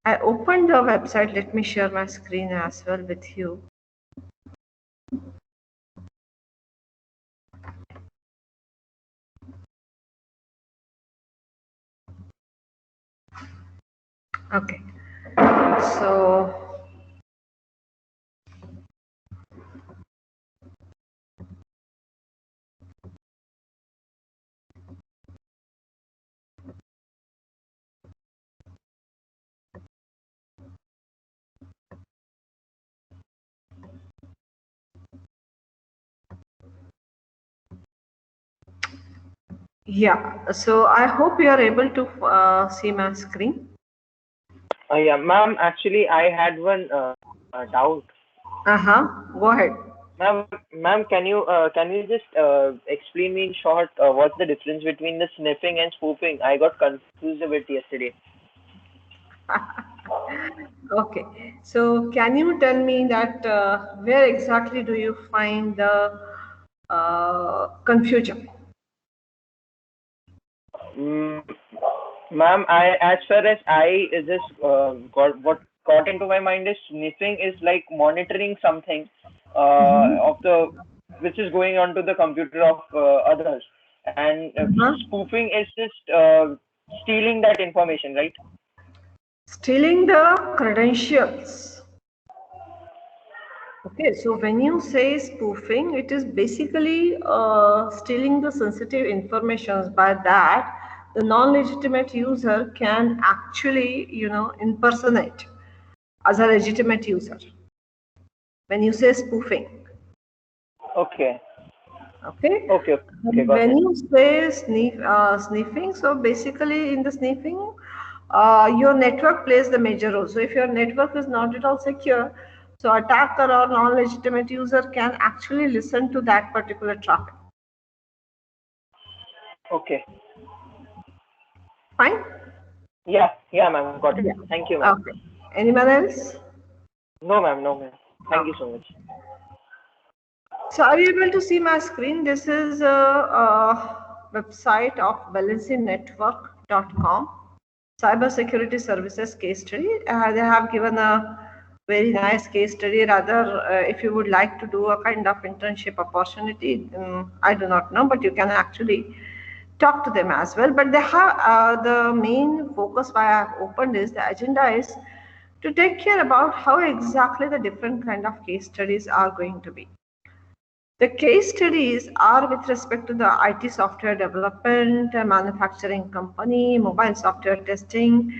I opened the website. Let me share my screen as well with you. Okay, so yeah, so I hope you are able to see my screen. Yeah, ma'am. Actually, I had one doubt. Go ahead. Ma'am, can you just explain me in short what's the difference between the sniffing and spoofing? I got confused a bit yesterday. Okay, so can you tell me that where exactly do you find the confusion? Mm, Ma'am, I as far as I just got what got into my mind is sniffing is like monitoring something Mhm. of the which is going onto the computer of others, and Uh-huh. spoofing is just stealing that information, right? Stealing the credentials. Okay, so when you say spoofing, it is basically stealing the sensitive information. By that, the non-legitimate user can actually, impersonate as a legitimate user. When you say spoofing, Okay, okay. okay, okay, got When it. you say sniffing, so basically in the sniffing, your network plays the major role. So if your network is not at all secure, so attacker or non-legitimate user can actually listen to that particular traffic. Okay, Fine? yeah, ma'am, got it. Yeah. Thank you, ma'am. Okay. Anyone else? No, ma'am. Thank you Okay. so much. So are you able to see my screen? This is a website of balancing-network.com. Cybersecurity services case study. They have given a very nice case study. Rather, if you would like to do a kind of internship opportunity, I do not know, but you can actually talk to them as well. But they have the main focus why I have opened is the agenda is to take care about how exactly the different kind of case studies are going to be. The case studies are with respect to the IT software development, manufacturing company, mobile software testing.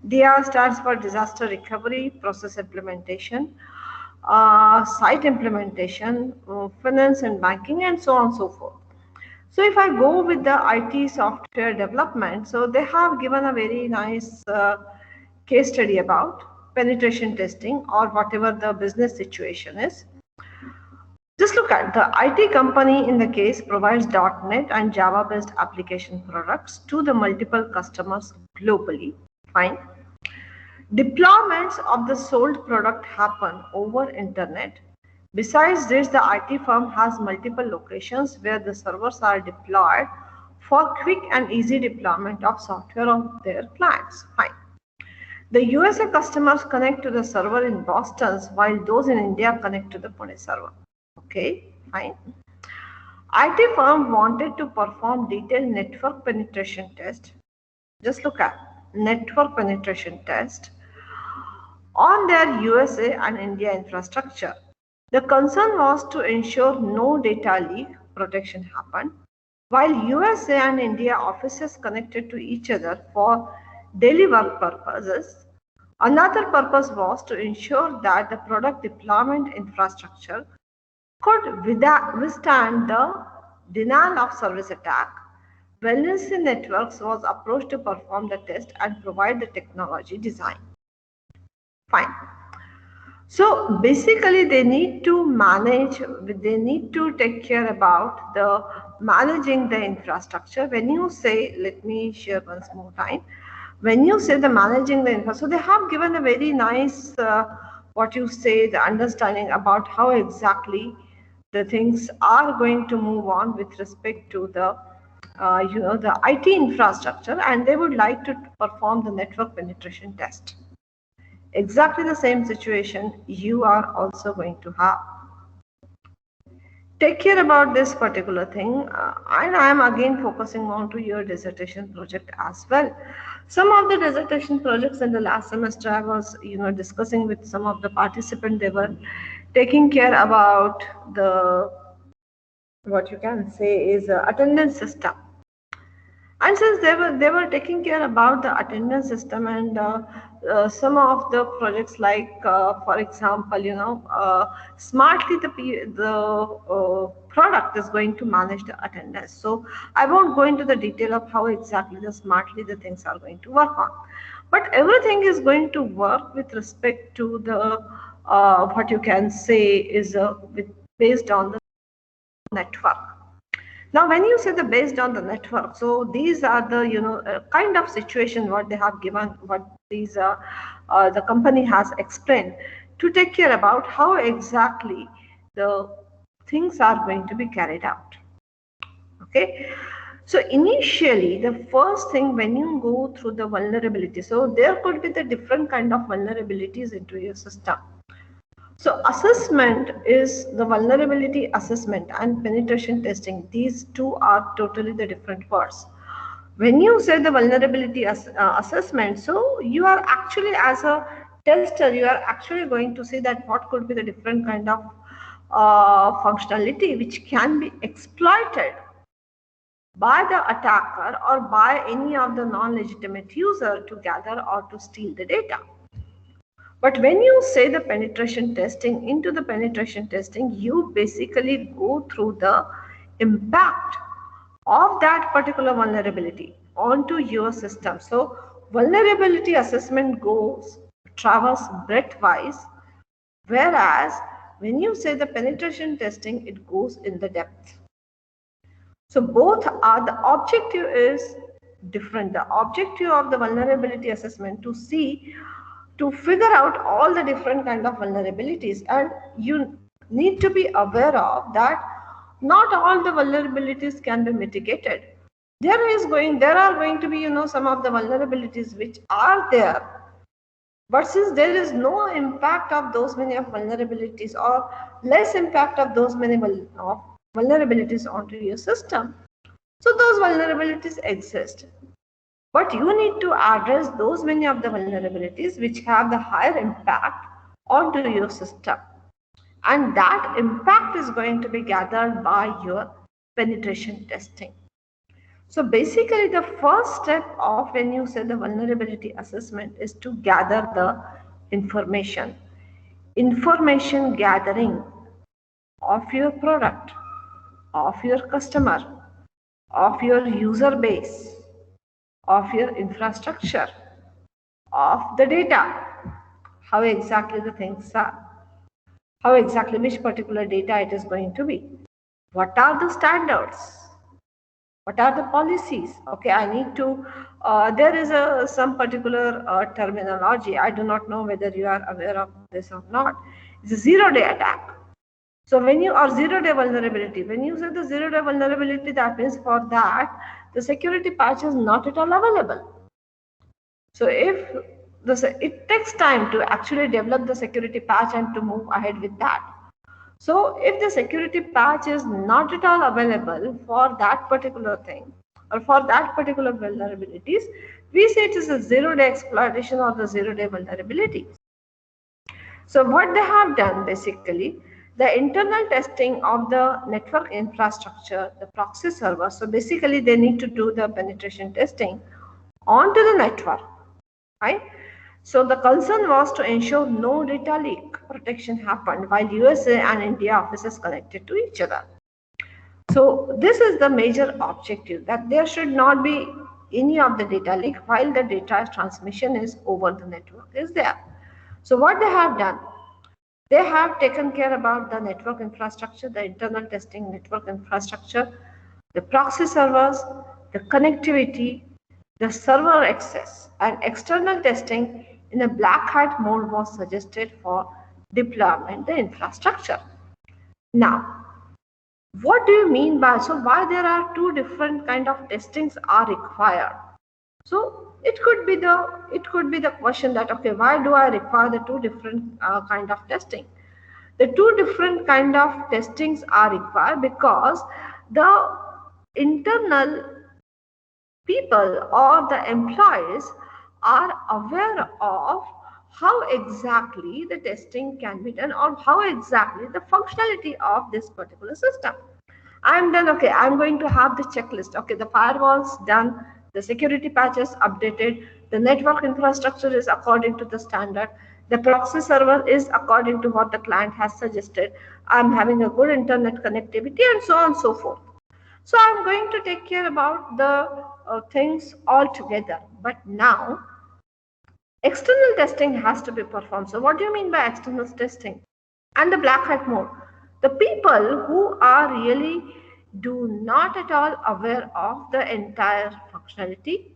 DR stands for disaster recovery, process implementation, site implementation, finance and banking, and so on and so forth. So if I go with the IT software development, so they have given a very nice case study about penetration testing or whatever the business situation is. Just look at the IT company in the case provides .NET and Java based application products to the multiple customers globally. Fine. Deployments of the sold product happen over internet. Besides this, the IT firm has multiple locations where the servers are deployed for quick and easy deployment of software of their clients. Fine. The USA customers connect to the server in Boston while those in India connect to the Pune server. Okay, fine. IT firm wanted to perform detailed network penetration test. Just look at network penetration test on their USA and India infrastructure. The concern was to ensure no data leak protection happened, while USA and India offices connected to each other for daily work purposes. Another purpose was to ensure that the product deployment infrastructure could withstand the denial of service attack. Wellness Networks was approached to perform the test and provide the technology design. Fine. So basically, they need to take care about the managing the infrastructure. When you say, let me share once more time. When you say the managing the infrastructure, so they have given a very nice, what you say, the understanding about how exactly the things are going to move on with respect to the, the IT infrastructure, and they would like to perform the network penetration test. exactly the same situation you are also going to have. Take care about this particular thing, and I am again focusing on to your dissertation project as well. Some of the dissertation projects in the last semester I was discussing with some of the participants. They were taking care about the, what you can say is, attendance system. And since they were taking care about the attendance system, and some of the projects like, for example, smartly the product is going to manage the attendance. So I won't go into the detail of how exactly the smartly the things are going to work on, but everything is going to work with respect to the, what you can say is, based on the network. Now, when you say the based on the network, so these are the kind of situation what they have given, what these the company has explained to take care about how exactly the things are going to be carried out. Okay, so initially the first thing when you go through the vulnerability, so there could be the different kind of vulnerabilities into your system. So assessment is the vulnerability assessment and penetration testing. These two are totally the different words. When you say the vulnerability assessment, so you are actually, as a tester, you are actually going to see that what could be the different kind of functionality which can be exploited by the attacker or by any of the non-legitimate user to gather or to steal the data. But when you say the penetration testing, into the penetration testing, you basically go through the impact of that particular vulnerability onto your system. So vulnerability assessment travels breadth-wise, whereas when you say the penetration testing, it goes in the depth. So both are, the objective is different. The objective of the vulnerability assessment to figure out all the different kind of vulnerabilities, and you need to be aware of that not all the vulnerabilities can be mitigated. There are going to be some of the vulnerabilities which are there, but since there is no impact of those many of vulnerabilities, or less impact of those many vulnerabilities onto your system, so those vulnerabilities exist. But you need to address those many of the vulnerabilities which have the higher impact onto your system. And that impact is going to be gathered by your penetration testing. So basically the first step of when you say the vulnerability assessment is to gather the information. Information gathering of your product, of your customer, of your user base, of your infrastructure, of the data, how exactly the things are, how exactly which particular data it is going to be, what are the standards, what are the policies. Okay, I need to, there is some particular terminology, I do not know whether you are aware of this or not. It's a zero-day attack. So when you are zero-day vulnerability, when you say the zero-day vulnerability, that means for that, the security patch is not at all available. So if it takes time to actually develop the security patch and to move ahead with that. So if the security patch is not at all available for that particular thing or for that particular vulnerabilities, we say it is a zero-day exploitation or the zero-day vulnerability. So what they have done basically, the internal testing of the network infrastructure, the proxy server. So basically they need to do the penetration testing onto the network, right? So the concern was to ensure no data leak protection happened while USA and India offices connected to each other. So this is the major objective, that there should not be any of the data leak while the data transmission is over the network is there. So what they have done, they have taken care about the network infrastructure, the internal testing network infrastructure, the proxy servers, the connectivity, the server access, and external testing in a black hat mode was suggested for deployment the infrastructure. Now, what do you mean by, so why there are two different kind of testings are required? So it could be the question that, okay, why do I require the two different kind of testing? The two different kind of testings are required because the internal people or the employees are aware of how exactly the testing can be done or how exactly the functionality of this particular system. I'm done. Okay, I'm going to have the checklist. Okay, the firewall's done, the security patches updated, the network infrastructure is according to the standard, the proxy server is according to what the client has suggested. I'm having a good internet connectivity and so on and so forth. So I'm going to take care about the things all together. But now external testing has to be performed. So what do you mean by external testing? And the black hat mode. The people who are really do not at all aware of the entire functionality,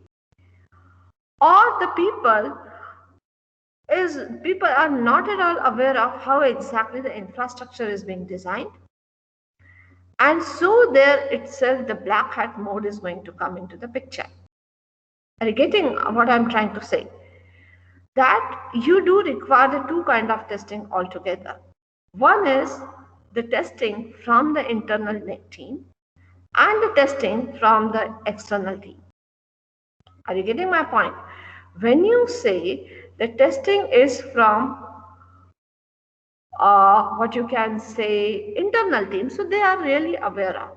or the people are not at all aware of how exactly the infrastructure is being designed. And so there itself the black hat mode is going to come into the picture. Are you getting what I'm trying to say? That you do require the two kind of testing altogether. One is the testing from the internal team and the testing from the external team. Are you getting my point? When you say the testing is from what you can say internal team, so they are really aware of.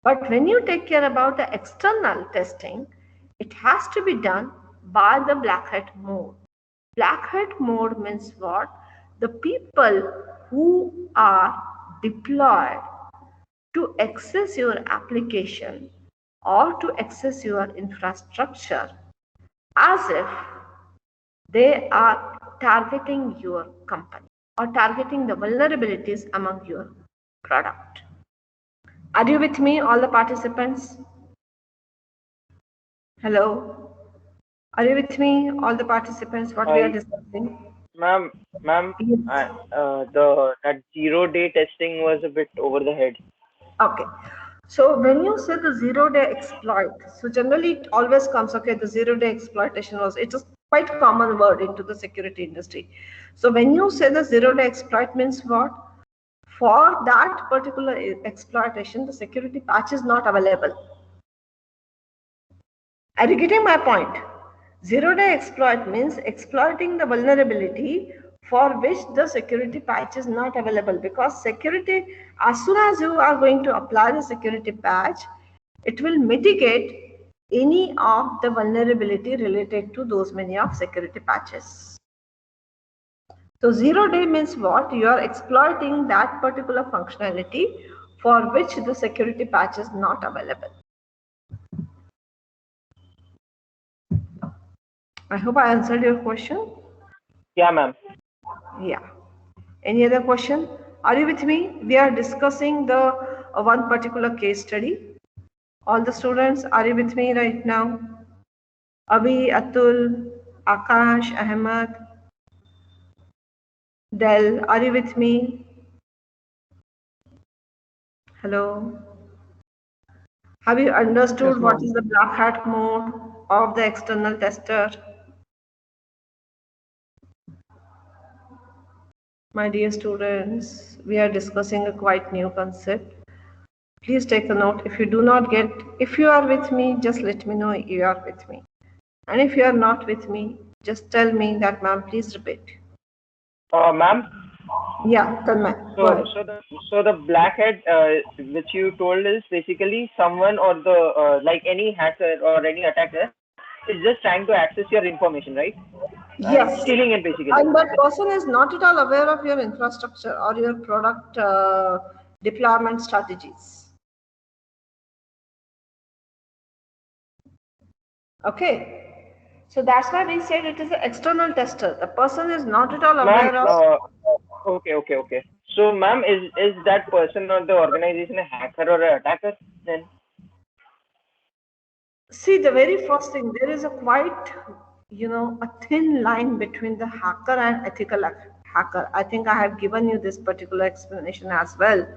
But when you take care about the external testing, it has to be done by the black hat mode. Black hat mode means what? The people who are deployed to access your application or to access your infrastructure as if they are targeting your company or targeting the vulnerabilities among your product. Are you with me, all the participants? Hello? Are you with me, all the participants, what we are discussing? Ma'am, Yes. that 0-day testing was a bit over the head. Okay. So when you say the 0-day exploit, so generally it always comes, okay, the 0-day exploitation it is quite common word into the security industry. So when you say the 0-day exploit means what? For that particular exploitation, the security patch is not available. Are you getting my point? 0-day exploit means exploiting the vulnerability for which the security patch is not available, because security, as soon as you are going to apply the security patch, it will mitigate any of the vulnerability related to those many of security patches. So 0-day means what? You are exploiting that particular functionality for which the security patch is not available. I hope I answered your question. Yeah, ma'am. Yeah. Any other question? Are you with me? We are discussing the one particular case study. All the students, are you with me right now? Abhi, Atul, Akash, Ahmed, Del, are you with me? Hello. Have you understood what is the black hat mode of the external tester? My dear students, we are discussing a quite new concept. Please take a note. If you do not get, if you are with me, just let me know you are with me. And if you are not with me, just tell me that, ma'am, please repeat. Ma'am. Yeah, Tanmay, go ahead. So the black hat, which you told is basically someone or the like any hacker or any attacker is just trying to access your information, right? And Yes. stealing it basically. And that person is not at all aware of your infrastructure or your product deployment strategies. Okay. So that's why we said it is an external tester. The person is not at all aware of. Okay. So, ma'am, is that person or the organization a hacker or an attacker then? See, the very first thing, there is a quite, a thin line between the hacker and ethical hacker. I think I have given you this particular explanation as well.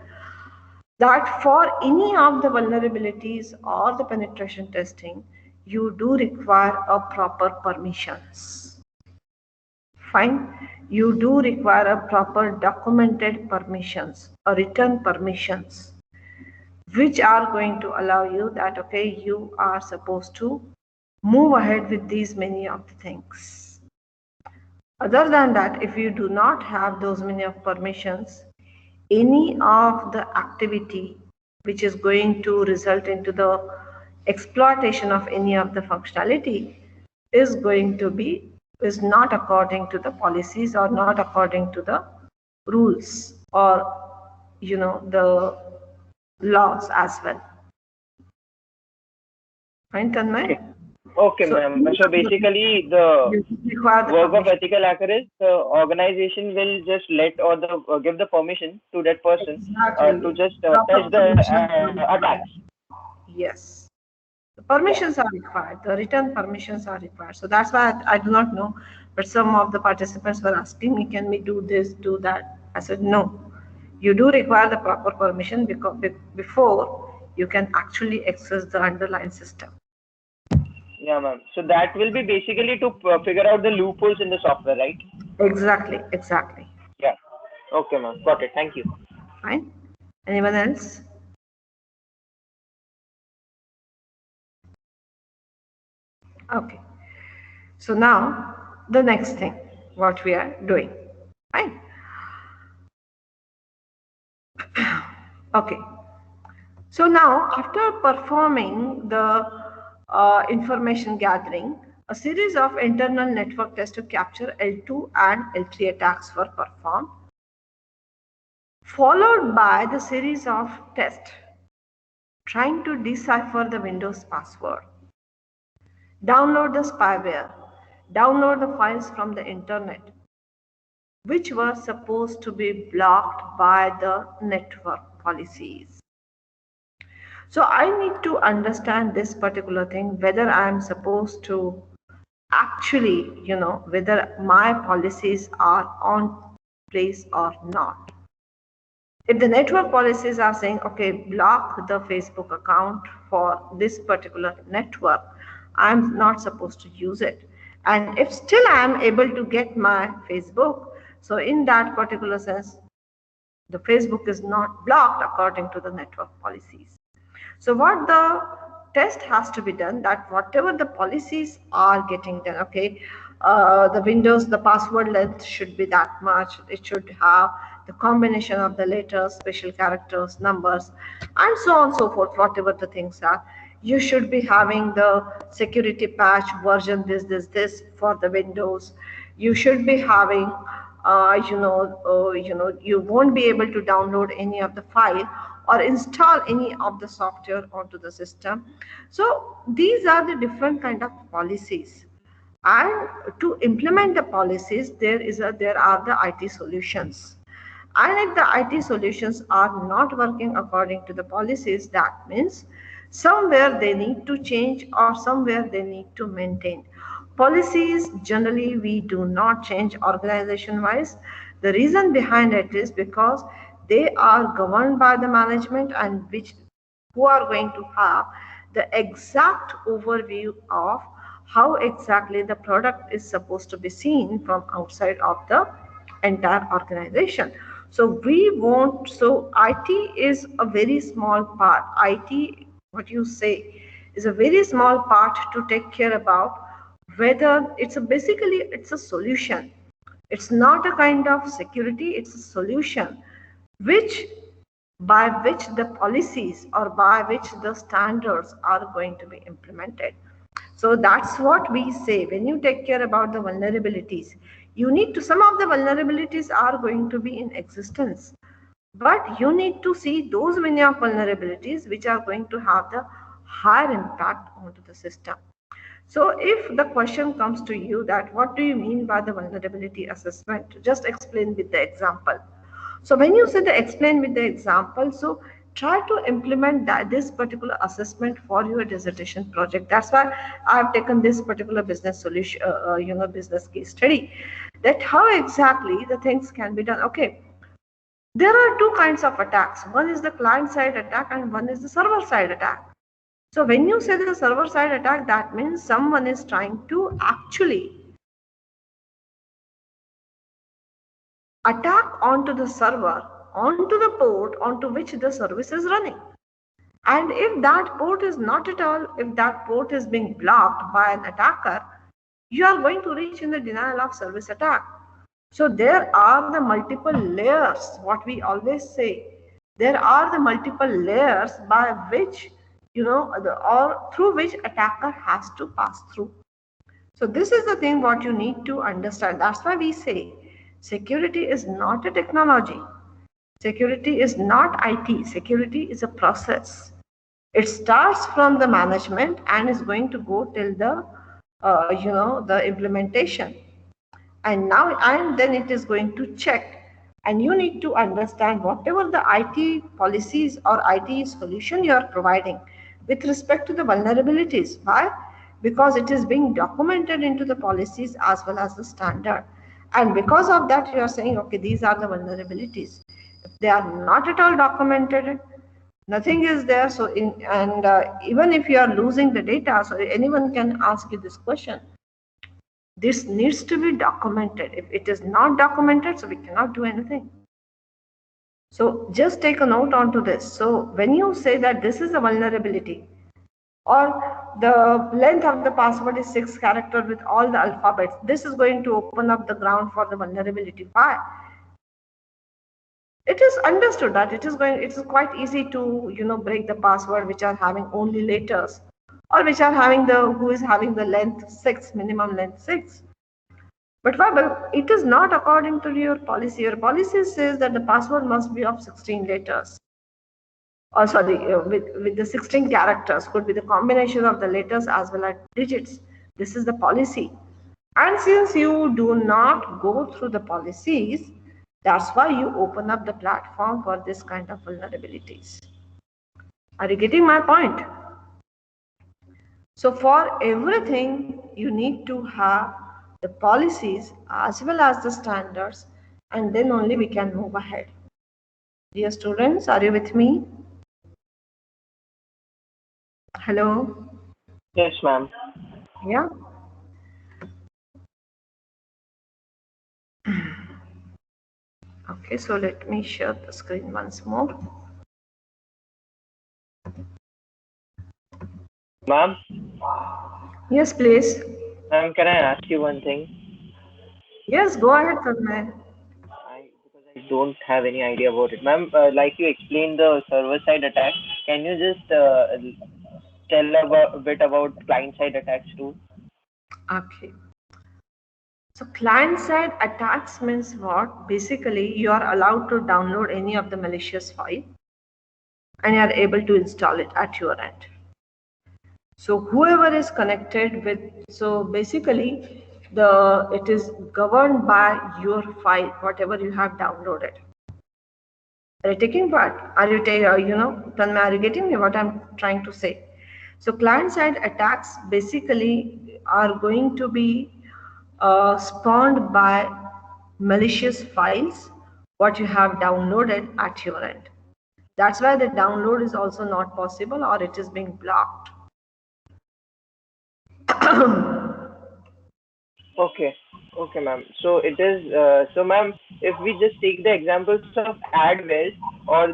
That for any of the vulnerabilities or the penetration testing, you do require a proper permissions. Fine. You do require a proper documented permissions, a written permissions, which are going to allow you that, okay, you are supposed to move ahead with these many of the things. Other than that, if you do not have those many of permissions, any of the activity which is going to result into the exploitation of any of the functionality is not according to the policies or not according to the rules or the laws as well. Fine, Tanmay? Okay, ma'am. So basically, the work of ethical hacker is the organization will just let or give the permission to that person to just test the attacks. Yes. The permissions are required. The written permissions are required. So that's why I do not know. But some of the participants were asking me, can we do this, do that? I said, no. You do require the proper permission before you can actually access the underlying system. Yeah, ma'am. So that will be basically to figure out the loopholes in the software, right? Exactly, exactly. Yeah. Okay, ma'am. Got it. Thank you. Fine. Anyone else? Okay. So now the next thing, what we are doing. Fine. Okay. So now, after performing the information gathering, a series of internal network tests to capture L2 and L3 attacks were performed, followed by the series of tests trying to decipher the Windows password, download the spyware, download the files from the internet, which were supposed to be blocked by the network policies. So I need to understand this particular thing, whether I am supposed to actually, whether my policies are on place or not. If the network policies are saying, okay, block the Facebook account for this particular network, I'm not supposed to use it. And if still I am able to get my Facebook, so in that particular sense, the Facebook is not blocked according to the network policies. So what the test has to be done, that whatever the policies are getting done, okay, the Windows, the password length should be that much. It should have the combination of the letters, special characters, numbers, and so on and so forth, whatever the things are. You should be having the security patch version this for the Windows. You should be having you won't be able to download any of the file or install any of the software onto the system. So these are the different kind of policies, and to implement the policies there are the IT solutions, and if the IT solutions are not working according to the policies, that means somewhere they need to change or somewhere they need to maintain. Policies generally we do not change organization wise. The reason behind it is because they are governed by the management, and who are going to have the exact overview of how exactly the product is supposed to be seen from outside of the entire organization. So IT is a very small part. IT, what you say, is a very small part to take care about whether it's a solution. It's not a kind of security, it's a solution which by which the policies or by which the standards are going to be implemented. So that's what we say. When you take care about the vulnerabilities, you need to, some of the vulnerabilities are going to be in existence, but you need to see those many of vulnerabilities which are going to have the higher impact onto the system. So if the question comes to you that what do you mean by the vulnerability assessment, just explain with the example. So when you say the explain with the example, so try to implement this particular assessment for your dissertation project. That's why I've taken this particular business solution, business case study, that how exactly the things can be done. Okay, there are two kinds of attacks. One is the client side attack and one is the server side attack. So when you say the server side attack, that means someone is trying to actually attack onto the server, onto the port onto which the service is running. And if that port is not at all, if that port is being blocked by an attacker, you are going to reach in the denial of service attack. So there are the multiple layers, what we always say. There are the multiple layers by which, or through which attacker has to pass through. So this is the thing what you need to understand. That's why we say security is not a technology. Security is not IT. Security is a process. It starts from the management and is going to go till the, the implementation. And then it is going to check. And you need to understand whatever the IT policies or IT solution you are providing with respect to the vulnerabilities. Why? Because it is being documented into the policies as well as the standard. And because of that, you are saying, okay, these are the vulnerabilities. If they are not at all documented, nothing is there. So even if you are losing the data, so anyone can ask you this question. This needs to be documented. If it is not documented, so we cannot do anything. So just take a note onto this. So when you say that this is a vulnerability, or the length of the password is 6 characters with all the alphabets, this is going to open up the ground for the vulnerability. Why? It is understood that it is quite easy to break the password which are having only letters, or which are having who is having the length 6, minimum length 6. But why? But it is not according to your policy. Your policy says that the password must be of 16 letters. Or sorry, with the 16 characters, could be the combination of the letters as well as digits. This is the policy. And since you do not go through the policies, that's why you open up the platform for this kind of vulnerabilities. Are you getting my point? So for everything, you need to have the policies as well as the standards, and then only we can move ahead. Dear students, are you with me? Hello? Yes, ma'am. Yeah? Okay, so let me share the screen once more. Ma'am? Yes, please. Ma'am, can I ask you one thing? Yes, go ahead, Tanmay. Because I don't have any idea about it. Ma'am, like you explained the server-side attack, can you just tell a bit about client-side attacks too? Okay. So client-side attacks means what? Basically, you are allowed to download any of the malicious file and you are able to install it at your end. So whoever is connected with, so basically it is governed by your file, whatever you have downloaded. Are you taking part? Are you Tanmay, are you getting me what I'm trying to say? So client-side attacks basically are going to be spawned by malicious files, what you have downloaded at your end. That's why the download is also not possible or it is being blocked. Okay. Okay, ma'am. So it is, so ma'am, if we just take the examples of adwares, or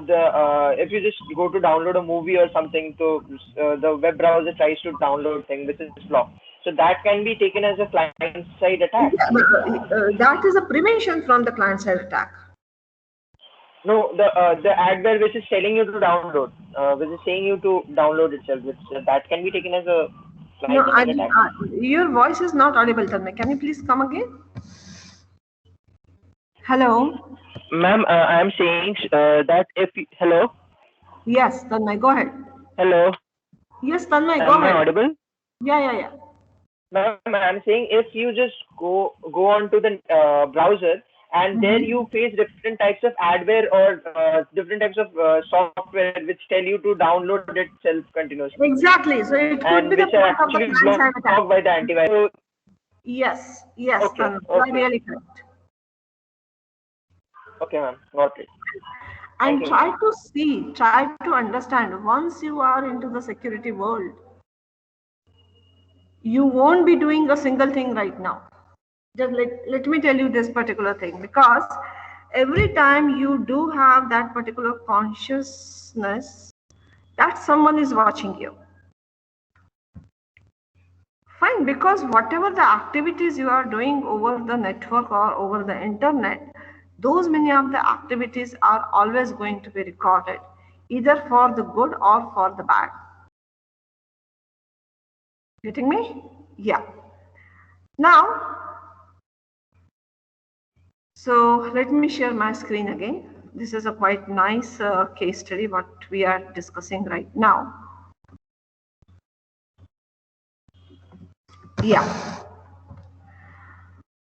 if you just go to download a movie or something, to the web browser tries to download thing which is blocked. So that can be taken as a client-side attack. That is a prevention from the client-side attack. No, the adware which is telling you to download, which is saying you to download itself, which that can be taken as a client-side attack. Your voice is not audible, Tanmay. Can you please come again? Hello. Ma'am, I am saying that hello. Yes, Tanmay, go ahead. Hello. Yes, Tanmay, go ahead. Am I audible? Yeah. Ma'am, I'm saying if you just go onto the browser and there you face different types of adware or different types of software which tell you to download itself continuously. Exactly. So it could be the part of the client-side attack by the antivirus. Yes, Okay, Tanmay, you are really correct. Okay, ma'am, got it. And try to understand, once you are into the security world, you won't be doing a single thing right now. Just let me tell you this particular thing, because every time you do have that particular consciousness that someone is watching you. Fine, because whatever the activities you are doing over the network or over the internet, those many of the activities are always going to be recorded, either for the good or for the bad. Getting me? Yeah. Now, so let me share my screen again. This is a quite nice case study what we are discussing right now. Yeah.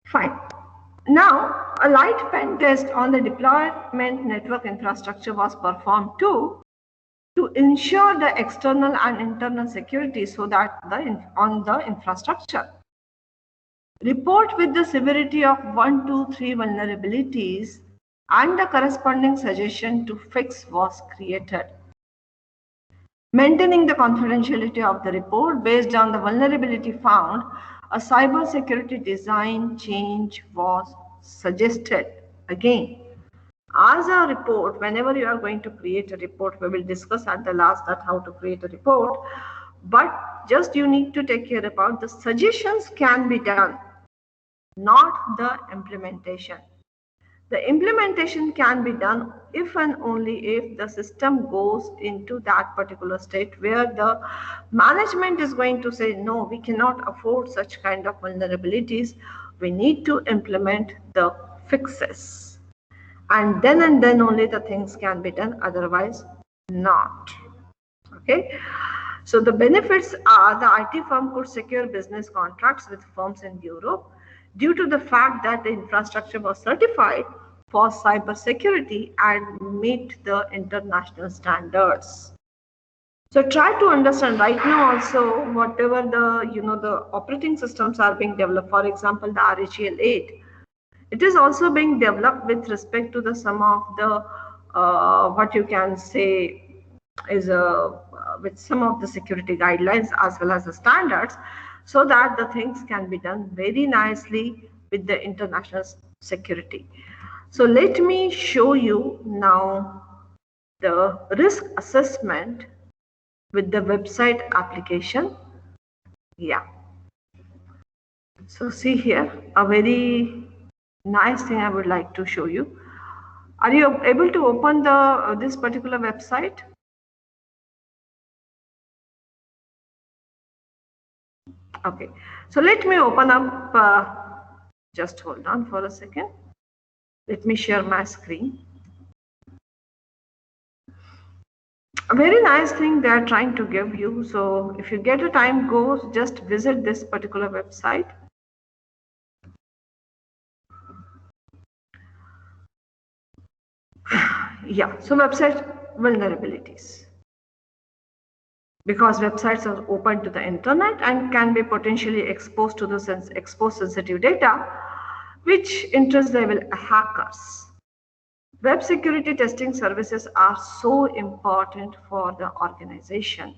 Fine. Now, a light pen test on the deployment network infrastructure was performed too, to ensure the external and internal security so that on the infrastructure. Report with the severity of 1, 2, 3 vulnerabilities and the corresponding suggestion to fix was created. Maintaining the confidentiality of the report based on the vulnerability found, a cybersecurity design change was suggested. Again, as a report, whenever you are going to create a report, we will discuss at the last that how to create a report, but just you need to take care about the suggestions can be done, not the implementation. The implementation can be done if and only if the system goes into that particular state where the management is going to say, no, we cannot afford such kind of vulnerabilities. We need to implement the fixes. And then only the things can be done, otherwise not. Okay. So the benefits are the IT firm could secure business contracts with firms in Europe due to the fact that the infrastructure was certified for cybersecurity and meet the international standards. So try to understand right now also whatever the operating systems are being developed. For example, the RHEL 8. It is also being developed with respect to the some of the what you can say is with some of the security guidelines as well as the standards, so that the things can be done very nicely with the international security. So let me show you now the risk assessment with the website application. Yeah. So see here, a very nice thing I would like to show you. Are you able to open the this particular website? Okay, so let me open up, just hold on for a second. Let me share my screen. A very nice thing they are trying to give you. So if you get a time, go just visit this particular website. Yeah, so website vulnerabilities. Because websites are open to the internet and can be potentially exposed to the exposed sensitive data, which interest level hackers. Web security testing services are so important for the organization.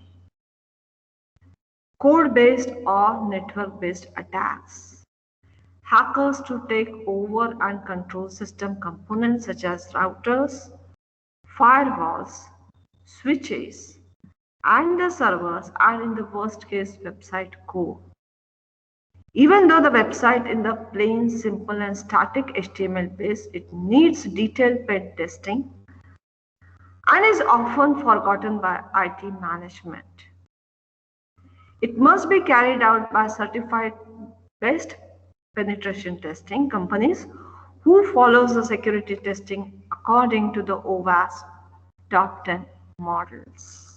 Code-based or network-based attacks. Hackers to take over and control system components such as routers, firewalls, switches, and the servers are in the worst case website code. Even though the website in the plain, simple and static HTML base, it needs detailed pen testing and is often forgotten by IT management. It must be carried out by certified best penetration testing companies who follows the security testing according to the OWASP top 10 models.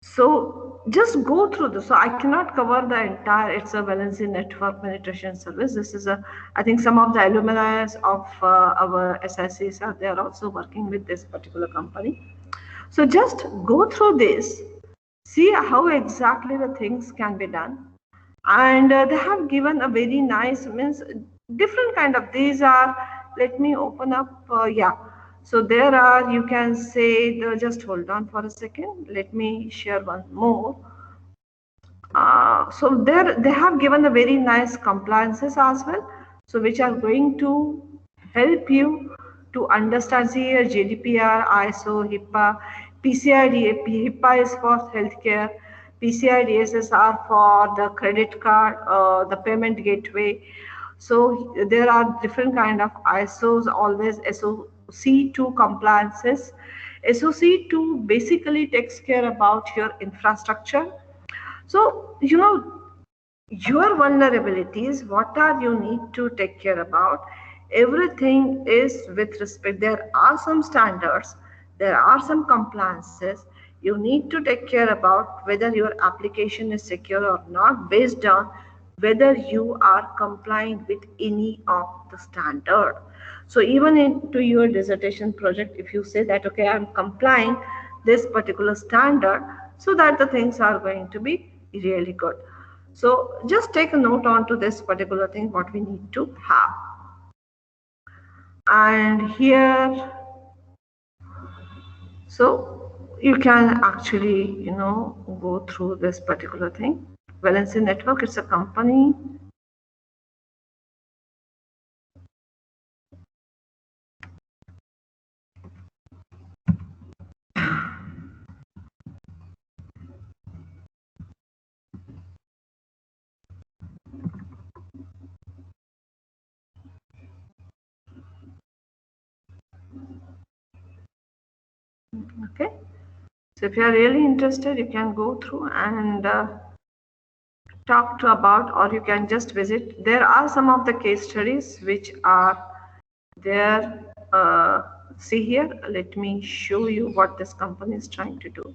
So just go through this. So I cannot cover the entire, it's a Valencia network penetration service. This is I think some of the alumni of our SICs are there also working with this particular company. So just go through this, see how exactly the things can be done. And they have given a very nice, means different kind of, these are, let me open up, yeah. So there are, you can say, just hold on for a second. Let me share one more. So there they have given a very nice compliances as well. So which are going to help you to understand. See here, GDPR, ISO, HIPAA, PCI HIPAA is for healthcare, PCI DSS are for the credit card, the payment gateway. So there are different kind of ISOs, always SOC2 compliances. SOC2 basically takes care about your infrastructure. So, your vulnerabilities, what are you need to take care about? Everything is with respect. There are some standards, there are some compliances. You need to take care about whether your application is secure or not based on whether you are complying with any of the standard. So even into your dissertation project, if you say that, okay, I'm complying this particular standard, so that the things are going to be really good. So just take a note on to this particular thing, what we need to have. And here, so you can actually, go through this particular thing. Valency Network, it's a company. Okay. So if you are really interested, you can go through and talk to about, or you can just visit. There are some of the case studies which are there. See here, let me show you what this company is trying to do.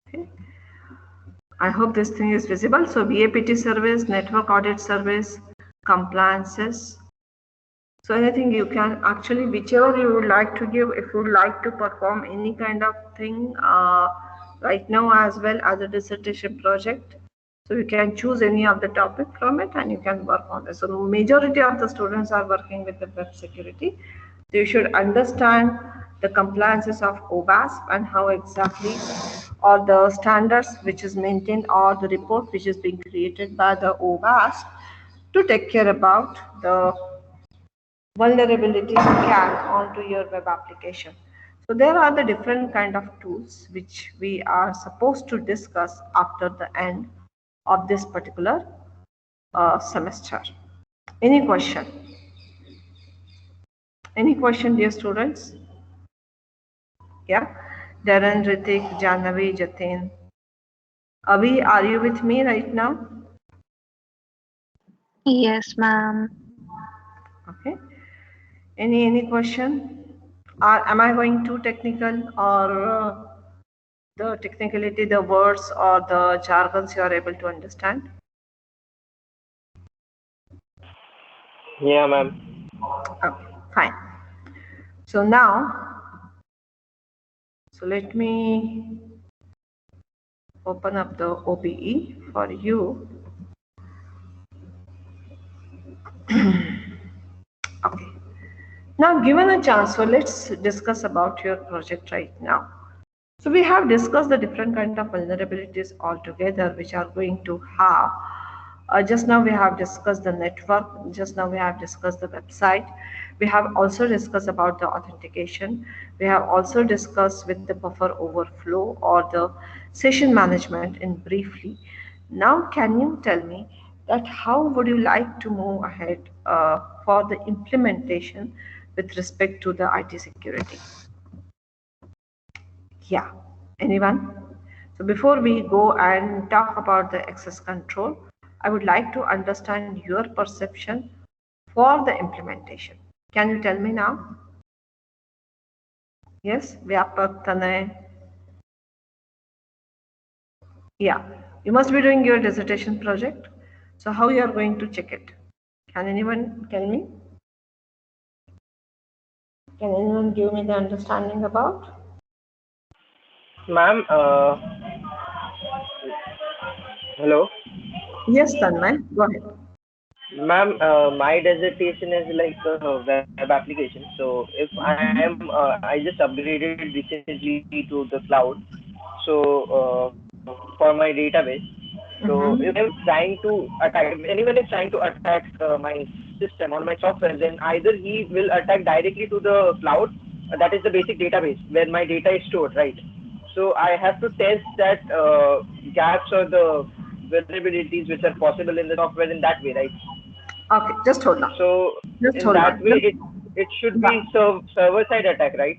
Okay. I hope this thing is visible. So BAPT service, network audit service, compliances. So anything you can actually, whichever you would like to give, if you would like to perform any kind of thing right now as well as a dissertation project. So you can choose any of the topic from it and you can work on it. So majority of the students are working with the web security. So you should understand the compliances of OWASP and how exactly, or the standards which is maintained, or the report which is being created by the OWASP to take care about the vulnerability scan onto your web application. So there are the different kind of tools which we are supposed to discuss after the end of this particular semester. Any question? Any question, dear students? Yeah. Darren, Ritik, Janavi, Jatin. Abhi, are you with me right now? Yes, ma'am. Okay. Any question? Am I going too technical, or the technicality, the words or the jargons you are able to understand? Yeah, ma'am. Okay, fine. So now, so let me open up the OBE for you. Okay. Now, given a chance, so let's discuss about your project right now. So we have discussed the different kind of vulnerabilities altogether, which are going to have. Just now we have discussed the network. Just now we have discussed the website. We have also discussed about the authentication. We have also discussed with the buffer overflow or the session management in briefly. Now, can you tell me that how would you like to move ahead for the implementation with respect to the IT security? Yeah, anyone? So before we go and talk about the access control, I would like to understand your perception for the implementation. Can you tell me now? Yes, Vyapak, Tanay. Yeah, you must be doing your dissertation project. So how you are going to check it? Can anyone tell me? Can anyone give me the understanding about? Ma'am, hello? Yes, Tanmay, go ahead. Ma'am, my dissertation is like a web application. So if I just upgraded recently to the cloud. So for my database. So if Mm-hmm. anyone is trying to attack, if anyone is trying to attack my system or my software, then either he will attack directly to the cloud, that is the basic database where my data is stored, right? So I have to test that gaps or the vulnerabilities which are possible in the software in that way, right? Okay, just hold on. So Just in hold that on. way, it should be server side attack, right?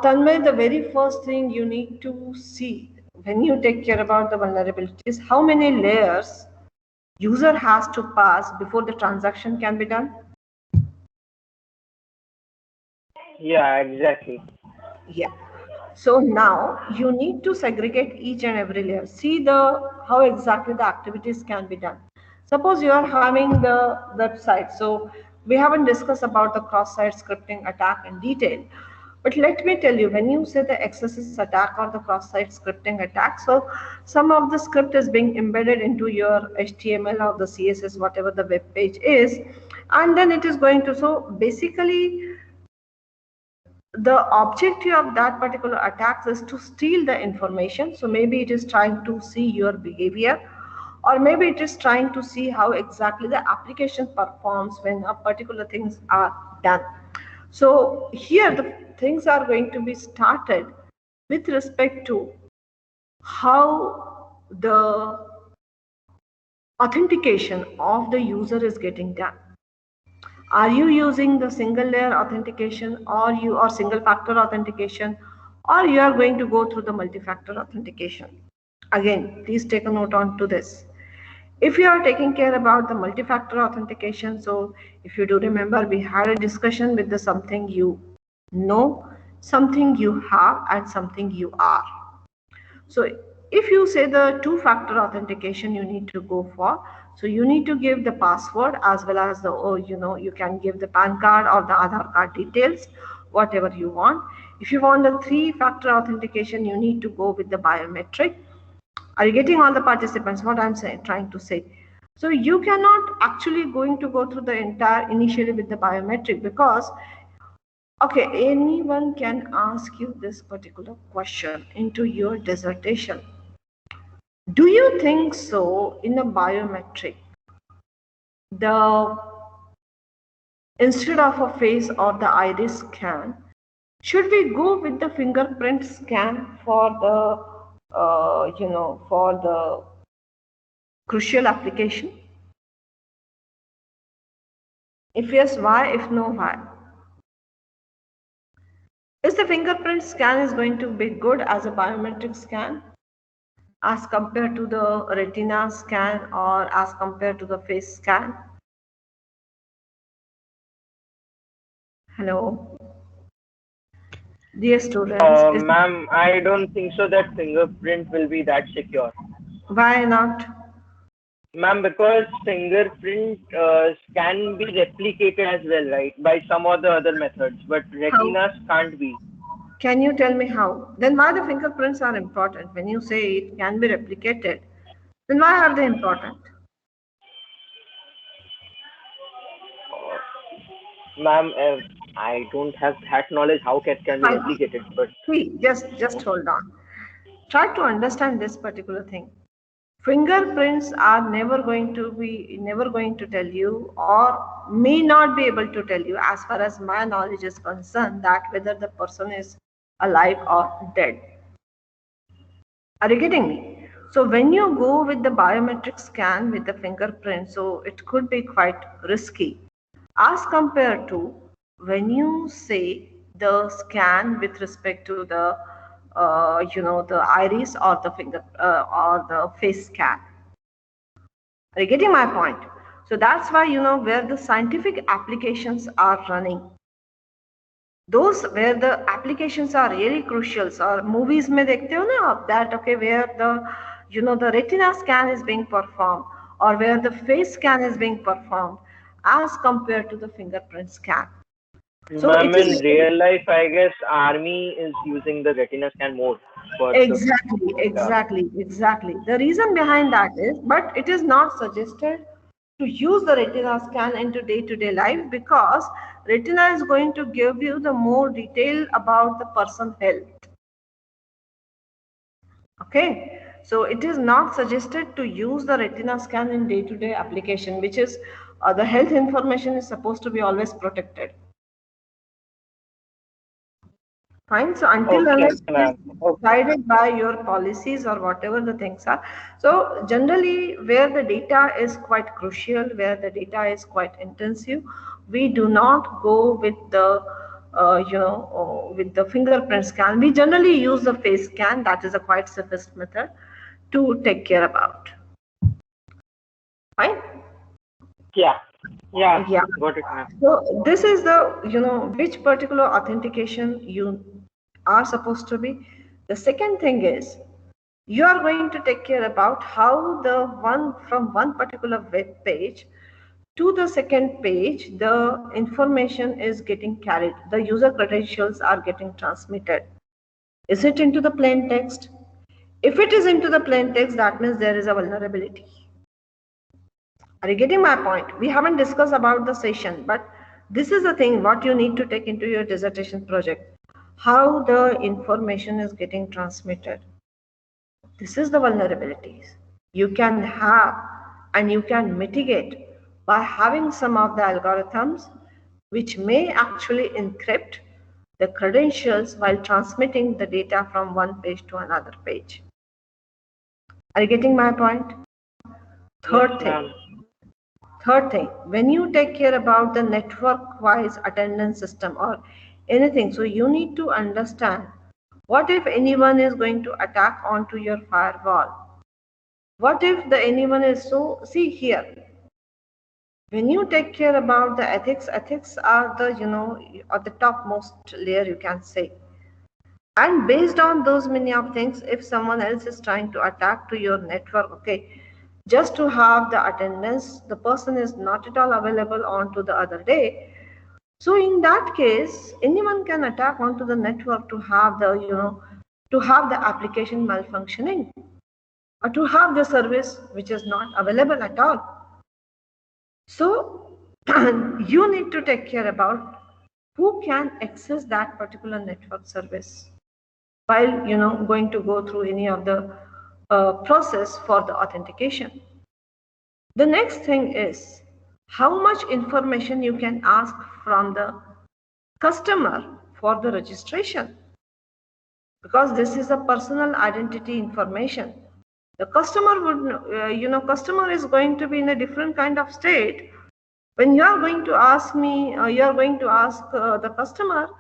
Tanmay, the very first thing you need to see when you take care about the vulnerabilities, how many layers user has to pass before the transaction can be done. Yeah, exactly. Yeah. So now you need to segregate each and every layer. See the how exactly the activities can be done. Suppose you are having the website. So we haven't discussed about the cross-site scripting attack in detail. But let me tell you, when you say the XSS attack or the cross-site scripting attack, so some of the script is being embedded into your HTML or the CSS, whatever the web page is, and then it is going to, so basically the objective of that particular attack is to steal the information. So maybe it is trying to see your behavior, or maybe it is trying to see how exactly the application performs when a particular things are done. So here the things are going to be started with respect to how the authentication of the user is getting done. Are you using the single layer authentication, or single factor authentication, or you are going to go through the multi-factor authentication? Again, please take a note on to this. If you are taking care about the multi-factor authentication, so if you do remember, we had a discussion with the something you know, something you have, and something you are. So if you say the two-factor authentication you need to go for, so you need to give the password as well as the, you can give the PAN card or the Aadhaar card details, whatever you want. If you want the three-factor authentication, you need to go with the biometric. Are you getting all the participants what I'm saying, trying to say? So you cannot actually going to go through the entire initially with the biometric, because okay, anyone can ask you this particular question into your dissertation. Do you think so in a biometric, the instead of a face or the iris scan, should we go with the fingerprint scan for the for the crucial application? If yes, why? If no, why? Is the fingerprint scan is going to be good as a biometric scan as compared to the retina scan or as compared to the face scan? Hello, dear students, is Ma'am, I don't think so that fingerprint will be that secure. why not? Ma'am, because fingerprint can be replicated as well, right, by some or the other methods, but How? retinas can't be. Can you tell me how? Then why the fingerprints are important? When you say it can be replicated, then why are they important? Ma'am, I don't have that knowledge how cat can be Fine. replicated, but See, just hold on. Try to understand this particular thing. Fingerprints are never going to tell you, or may not be able to tell you, as far as my knowledge is concerned, that whether the person is alive or dead. Are you getting me? So when you go with the biometric scan with the fingerprint, so it could be quite risky as compared to when you say the scan with respect to the the iris or the finger or the face scan. Are you getting my point? So that's why where the scientific applications are running, those where the applications are really crucial, or movies में देखते हो ना आप, that okay where the the retina scan is being performed, or where the face scan is being performed as compared to the fingerprint scan. So it is in real life, I guess army is using the retina scan more for the exactly. The reason behind that is, but it is not suggested to use the retina scan into day-to-day life, because retina is going to give you the more detail about the person health. Okay, so it is not suggested to use the retina scan in day-to-day application, which is the health information is supposed to be always protected. Fine. So until unless it is guided by your policies or whatever the things are. So generally, where the data is quite crucial, where the data is quite intensive, we do not go with the with the fingerprint scan. We generally use the face scan. That is a quite safest method to take care about. Fine. Yeah. Yeah. Got it, ma'am. So this is the, which particular authentication you are supposed to be. The second thing is, you are going to take care about how the one from one particular web page to the second page, the information is getting carried. The user credentials are getting transmitted. Is it into the plain text? If it is into the plain text, that means there is a vulnerability. Are you getting my point? We haven't discussed about the session, but this is the thing what you need to take into your dissertation project. How the information is getting transmitted. This is the vulnerabilities you can have and you can mitigate by having some of the algorithms which may actually encrypt the credentials while transmitting the data from one page to another page. Are you getting my point? Third thing, when you take care about the network wise attendance system or anything, so you need to understand, what if anyone is going to attack onto your firewall? What if the anyone is so, see here, when you take care about the ethics are the, at the topmost layer, you can say. And based on those many of things, if someone else is trying to attack to your network, okay, just to have the attendance, the person is not at all available on to the other day. So in that case, anyone can attack onto the network to have the, to have the application malfunctioning, or to have the service which is not available at all. So you need to take care about who can access that particular network service while going to go through any of the process for the authentication. The next thing is how much information you can ask from the customer for the registration, because this is a personal identity information. The customer would customer is going to be in a different kind of state. When you are going to ask me, you are going to ask the customer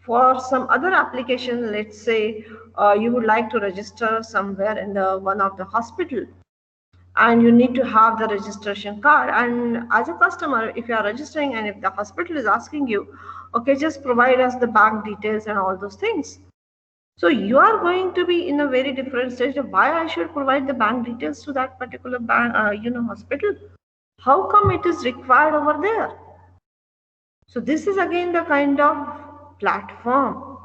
for some other application. Let's say you would like to register somewhere in the one of the hospital, and you need to have the registration card. And as a customer, if you are registering and if the hospital is asking you, okay, just provide us the bank details and all those things. So you are going to be in a very different stage of why I should provide the bank details to that particular bank, hospital. How come it is required over there? So this is again the kind of platform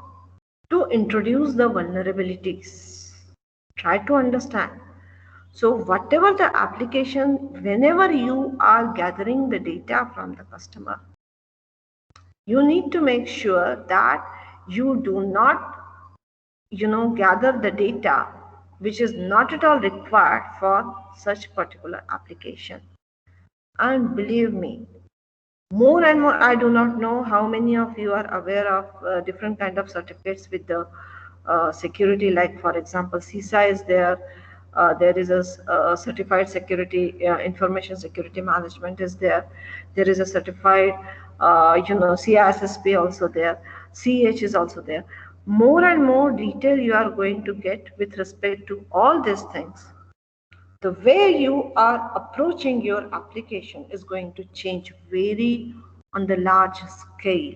to introduce the vulnerabilities. Try to understand. So whatever the application, whenever you are gathering the data from the customer, you need to make sure that you do not, gather the data which is not at all required for such particular application. And believe me, more and more, I do not know how many of you are aware of different kind of certificates with the security, like for example, CISA is there. There is a certified security, information security management is there. There is a certified, CISSP also there. CH is also there. More and more detail you are going to get with respect to all these things. The way you are approaching your application is going to change very on the large scale.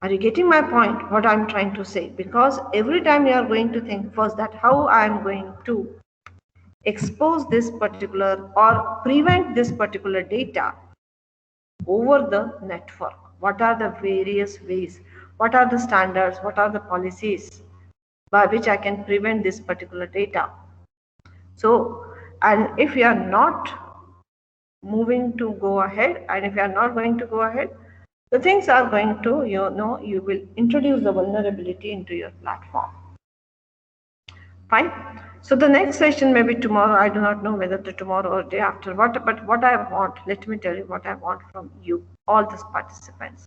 Are you getting my point, what I'm trying to say? Because every time you are going to think first that how I'm going to expose this particular or prevent this particular data over the network. What are the various ways? What are the standards? What are the policies by which I can prevent this particular data? So, and if you are not moving to go ahead, and if you are not going to go ahead, the things are going to, you will introduce the vulnerability into your platform. Fine. So the next session may be tomorrow. I do not know whether to tomorrow or day after. But what I want, let me tell you what I want from you, all these participants.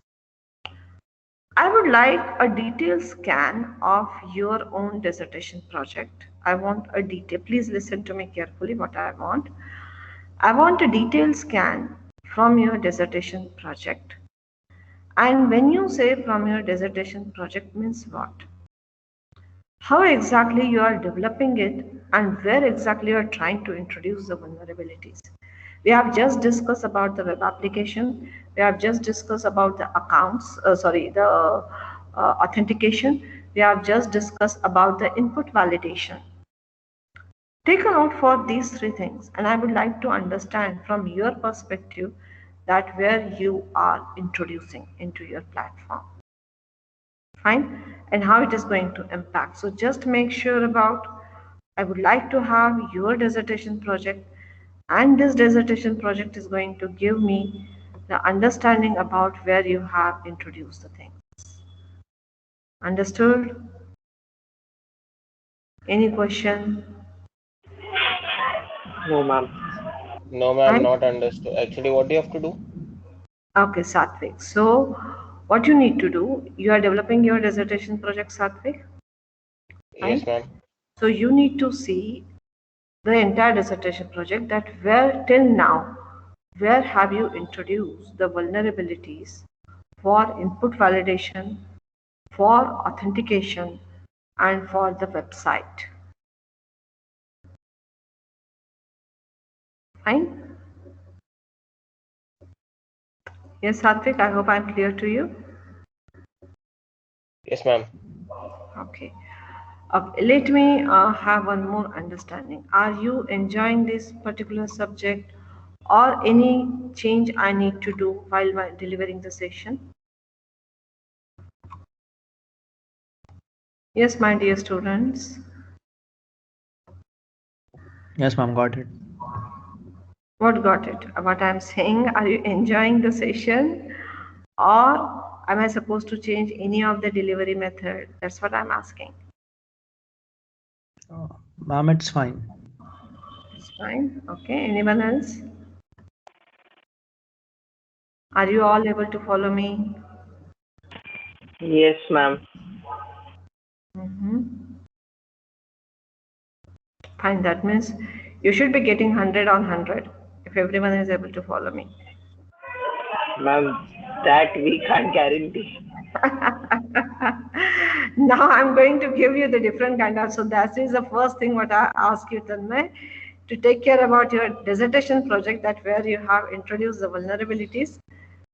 I would like a detailed scan of your own dissertation project. I want a detail. Please listen to me carefully what I want. I want a detailed scan from your dissertation project. And when you say from your dissertation project means what? How exactly you are developing it and where exactly you are trying to introduce the vulnerabilities. We have just discussed about the web application. We have just discussed about the accounts, the authentication. We have just discussed about the input validation. Take a note for these three things, and I would like to understand from your perspective that where you are introducing into your platform. Fine, and how it is going to impact. So just make sure about, I would like to have your dissertation project, and this dissertation project is going to give me the understanding about where you have introduced the things. Understood? Any question? No, ma'am. No, ma'am, not understood. Actually, what do you have to do? Okay, Satvik. So what you need to do, you are developing your dissertation project, Satvik? Yes, ma'am. So you need to see the entire dissertation project, that where till now, where have you introduced the vulnerabilities for input validation, for authentication, and for the website. Fine? Yes, Satvik, I hope I'm clear to you. Yes, ma'am. Okay. Let me have one more understanding. Are you enjoying this particular subject, or any change I need to do while delivering the session? Yes, my dear students. Yes, ma'am, got it. What got it? What I'm saying, are you enjoying the session, or am I supposed to change any of the delivery method? That's what I'm asking. Ma'am, it's fine. It's fine. Okay. Anyone else? Are you all able to follow me? Yes, ma'am. Fine. That means you should be getting 100 on 100 if everyone is able to follow me. Ma'am, that we can't guarantee. Now I'm going to give you the different kind of, so that is the first thing what I ask you, Tanmay, to take care about your dissertation project, that where you have introduced the vulnerabilities,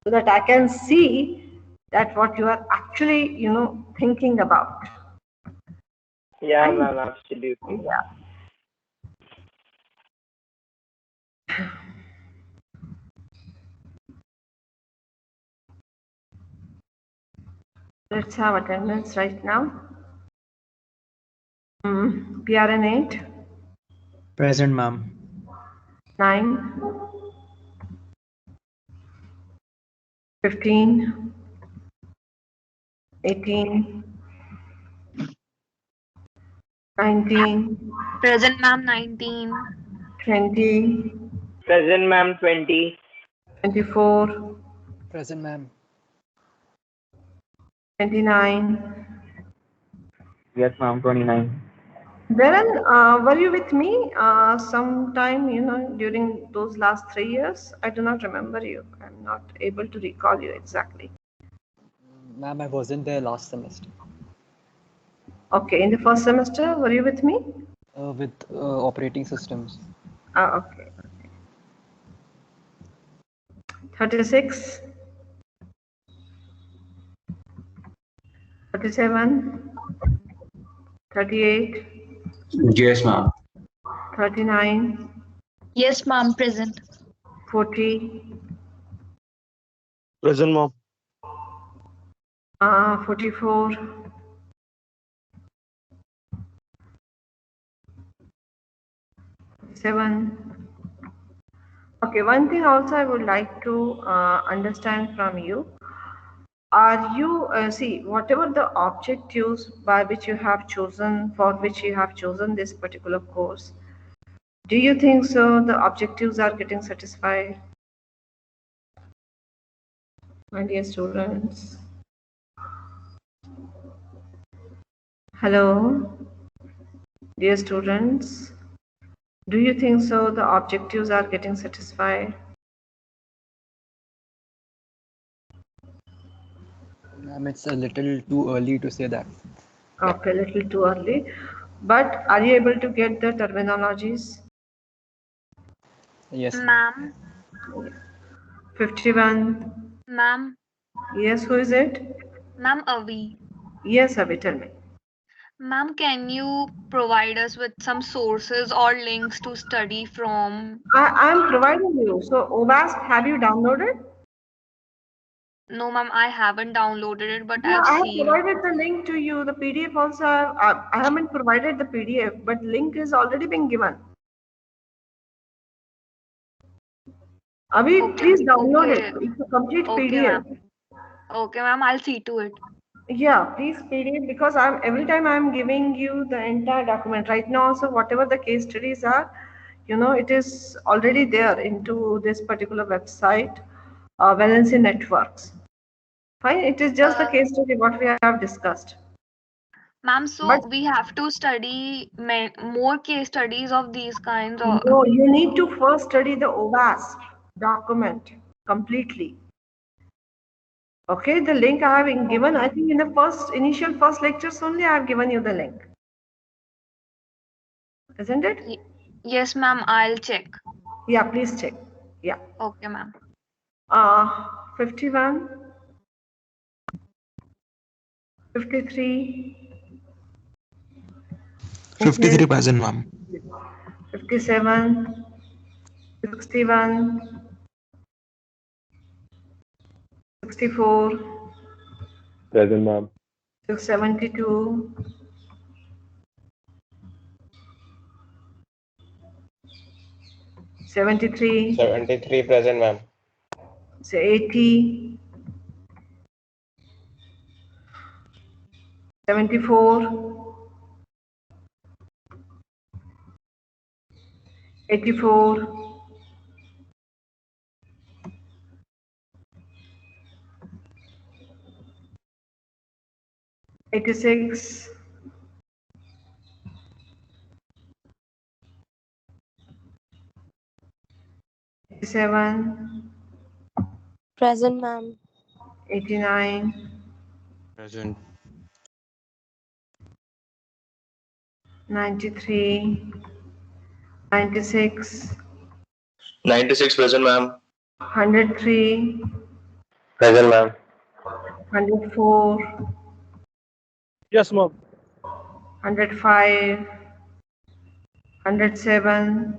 so that I can see that what you are actually, thinking about. Yeah, ma'am, absolutely. Yeah. Let's have attendance right now. PRN 8. Present, ma'am. 9. 15. 18. 19. Present, ma'am. 19. 20. Present, ma'am. 20. 24. Present, ma'am. 29. Yes, ma'am. 29. Darren, were you with me sometime, during those last 3 years? I do not remember you. I'm not able to recall you exactly. Ma'am, I wasn't there last semester. Okay, in the first semester, were you with me? With operating systems. Okay. 36. 37. 38. Yes, ma'am. 39. Yes, ma'am. Present. 40. Present, ma'am. 44, 7. Okay, one thing also I would like to understand from you. Are you, see, whatever the objectives by which you have chosen, for which you have chosen this particular course, do you think so the objectives are getting satisfied? My dear students. Hello, dear students. Do you think so the objectives are getting satisfied? Ma'am, it's a little too early to say that. Okay, a little too early. But are you able to get the terminologies? Yes, ma'am. Ma'am. 51. Ma'am. Yes, who is it? Ma'am, Avi. Yes, Avi, tell me. Ma'am, can you provide us with some sources or links to study from? I am providing you. So, OWASP, have you downloaded? No, ma'am, I haven't downloaded it, but Yeah, I've I have seen. provided the link to you. The PDF also, I haven't provided the PDF, but link is already been given. Avi, Okay, please download okay. it. It's a complete Okay, PDF. ma'am. Okay, ma'am, I'll see to it. Yeah, please PDF because every time I'm giving you the entire document. Right now also whatever the case studies are, it is already there into this particular website, Valency Networks. Fine, it is just the Uh, case study what we have discussed. Ma'am, so But we have to study more case studies of these kinds of. no, you need to first study the OWASP document completely. Okay, the link I have given, I think in the initial first lectures only I have given you the link. Isn't it? Yes, ma'am, I'll check. Yeah, please check. Yeah. Okay, ma'am. 51, 53, 53 present, ma'am. 57, 61, 64, Present, ma'am. 72, 73, 73 present, ma'am. 80, 74, 84, 86, 87, Present, ma'am. 89, Present. 93, 96, 96 present, ma'am. 103, Present, ma'am. 104, Yes, ma'am. 105, 107.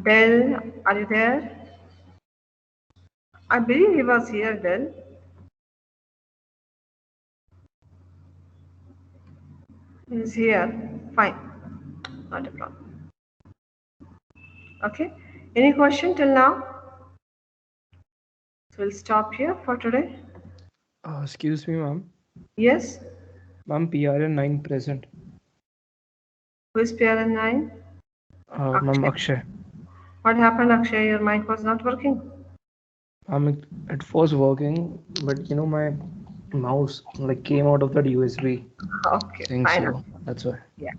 Del, are you there? I believe he was here, Del. He's here. Fine. Not a problem. Okay. Any question till now? So we'll stop here for today. Excuse me, ma'am. Yes. Ma'am, PRN 9 present. Who is PRN 9? Ma'am, Akshay. What happened, Akshay? Your mic was not working? It was working, but my mouse came out of that USB. Okay, thing, fine. so that's why. Yeah.